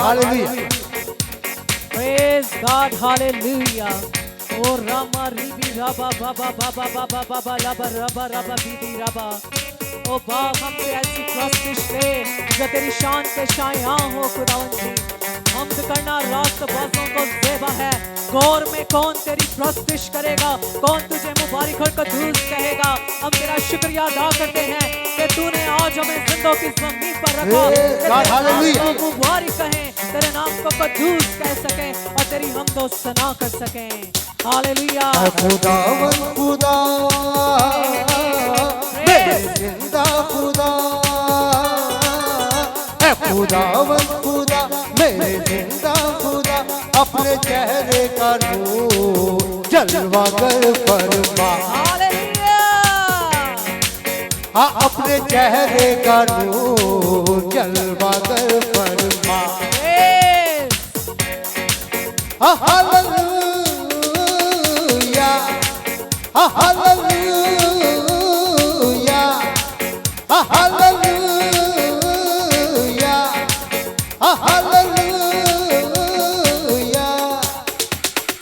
Hallelujah. Praise God, hallelujah. Oh Rama Ribi Raba Baba Baba Baba Baba Laba Raba Raba Bibi Raba. ओ बाप हम पे ऐसी प्रस्तिश ले जो तेरी शान के शायां हो खुदावन जी। हमद करना रास्त बाजों को ज़ेबा है। गौर में कौन तेरी प्रस्तिश करेगा, कौन तुझे मुबारक और कदूस कहेगा। हम तेरा शुक्रिया अदा करते हैं कि तूने आज हमें जिंदों की जमीन पर रखा। तेरे नाम को मुबारक कहें, तेरे नाम को कदूस कह सकें और तेरी हमदो सना कर सकें। हालेलुया। खुदावन खुदा जिंदा खुदा है, खुदावन खुदा मेरे जिंदा खुदा, अपने चेहरे का नूर जलवा कर फरमा। हाँ अपने चेहरे का नूर जलवा कर फरमा। हालेलुया हालेलुया हालेलुया।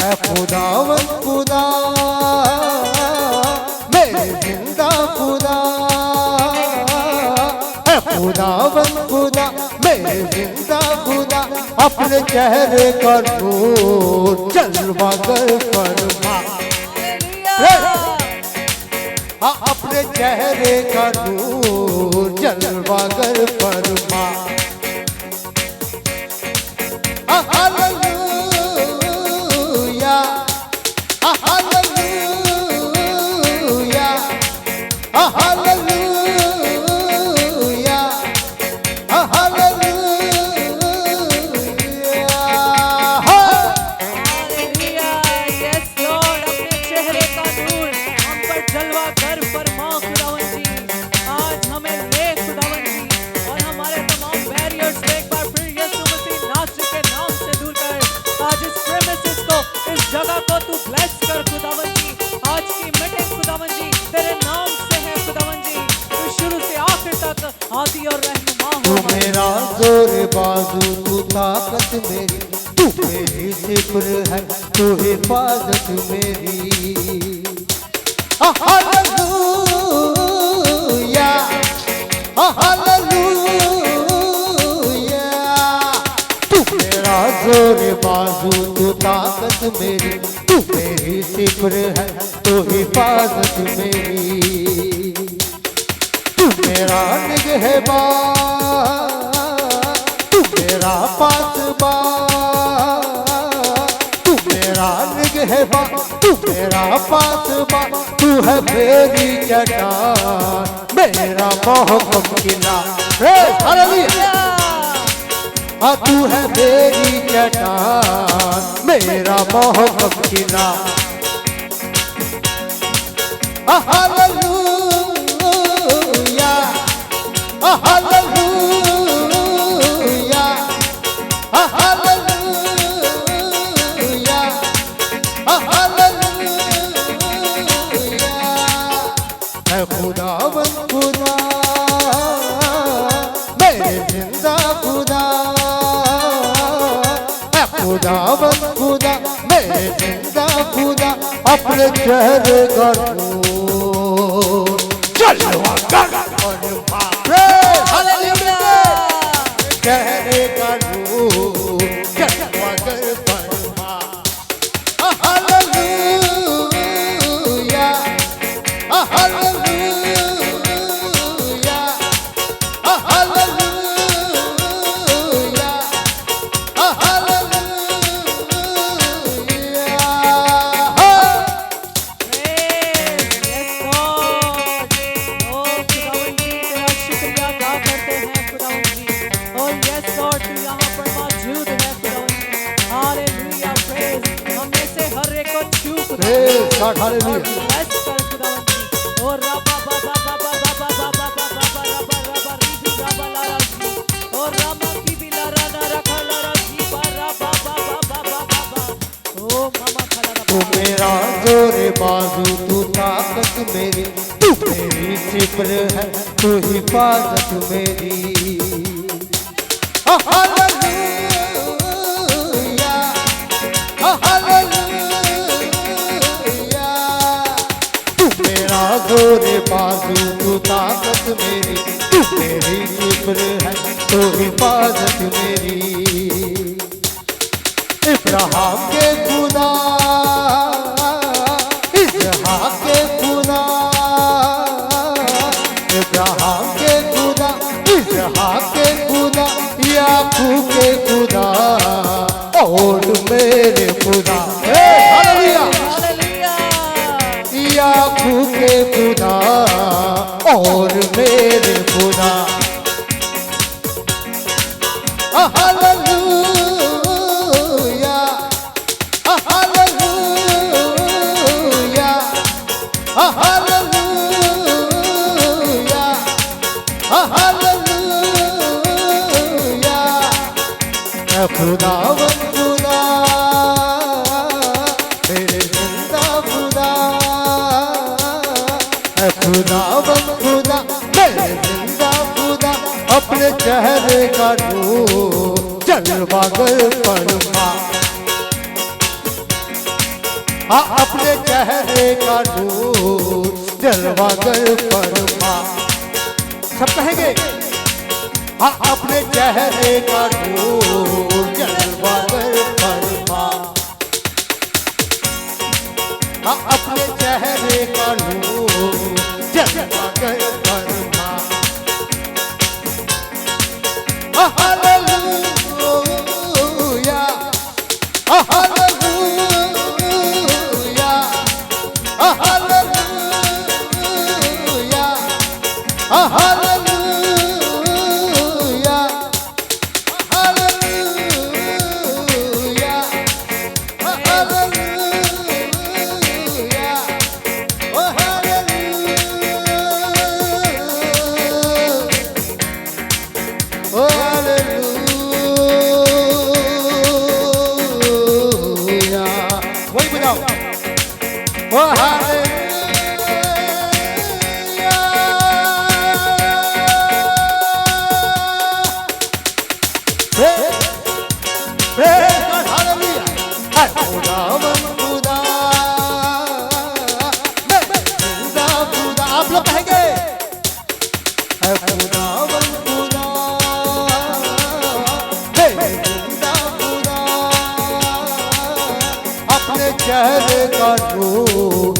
है खुदावन खुदा मेरे जिंदा खुदा है, खुदावन खुदा मेरे जिंदा खुदा, अपने चेहरे का नूर जलवा कर फरमा। हाँ अपने चेहरे का नूर जलवा कर फरमा। हालेलुया हालेलुया हालेलुया हालेलुया। यस लॉर्ड, अपने चेहरे का नूर हम पर जलवा कर फरमा खुदावन जी। आज हमें ले खुदावन जी और हमारे तमाम बैरियर्स को एक बार फिर यीशु मसीह नासरी के नाम से दूर कर। आज इस प्रेमिसेस को, इस जगह को तू ब्लेस कर खुदावन जी। आज की मीटिंग खुदावन जी तेरे नाम से है खुदावन जी। तू शुरू से आखिर तक आदि और रहनुमा तू हो। मेरा जोर बाजू, तू ताकत मेरी, तू मेरी सिपर है, तू हिफाजत मेरी। Hallelujah hallelujah. तू मेरा जोर बाजू, तू ताकत मेरी, तू मेरी सिपर है, तू हिफाजत मेरी। तू मेरा निगहबान, तू मेरा पासबान, तू मेरा निगहबान, तू मेरा पासबान, तू है मेरी चट्टान, मेरा मोहब्बत किला। हालेलुया। हाँ तू है मेरी चट्टान, मेरा मोहब्बत किला। हालेलुया हालेलुया हालेलुया हालेलुया। है खुदावन खुदा मेरे जिंदा खुदा, है खुदावन खुदा मेरे जिंदा खुदा, अपने चेहरे का नूर जलवा कर फरमा। चेहरे का नूर जलवा कर फरमा। हालेलुया हालेलुया हालेलुया मेरा जोरे बाजू, तू ताकत मेरी, तू मेरी सिपर है, तू हिफाजत मेरी। हालेलुया इब्राहिम के खुदा, इसहाक के खुदा, इब्राहिम के खुदा, इसहाक के खुदा, याकूब के खुदा और मेरे खुदा। हालेलुया, याकूब के खुदा और मेरे खुदा। हालेलुया, हालेलुया, हालेलुया, हालेलुया। खुदावन खुदा, मेरे जिंदा खुदा, खुदावन खुदा, मेरे जिंदा खुदा, अपने चेहरे का नूर जलवागर फरमा। हाँ, अपने चेहरे का नूर जलवागर फरमा। सब कहेंगे हाँ, अपने चेहरे का नूर जलवागर फरमा। हाँ, अपने चेहरे का नूर जलवागर फरमा। हालेलुया, हालेलुया, हालेलुया, हालेलुया, हालेलुया, हालेलुया, ओ हालेलुया, ओ हालेलुया। वही बजाओ, ओ हालेलुया। खुदावन खुदा, जिंदा खुदा, आप लोग कहेंगे खुदावन खुदा, जिंदा खुदा, अपने चेहरे का नूर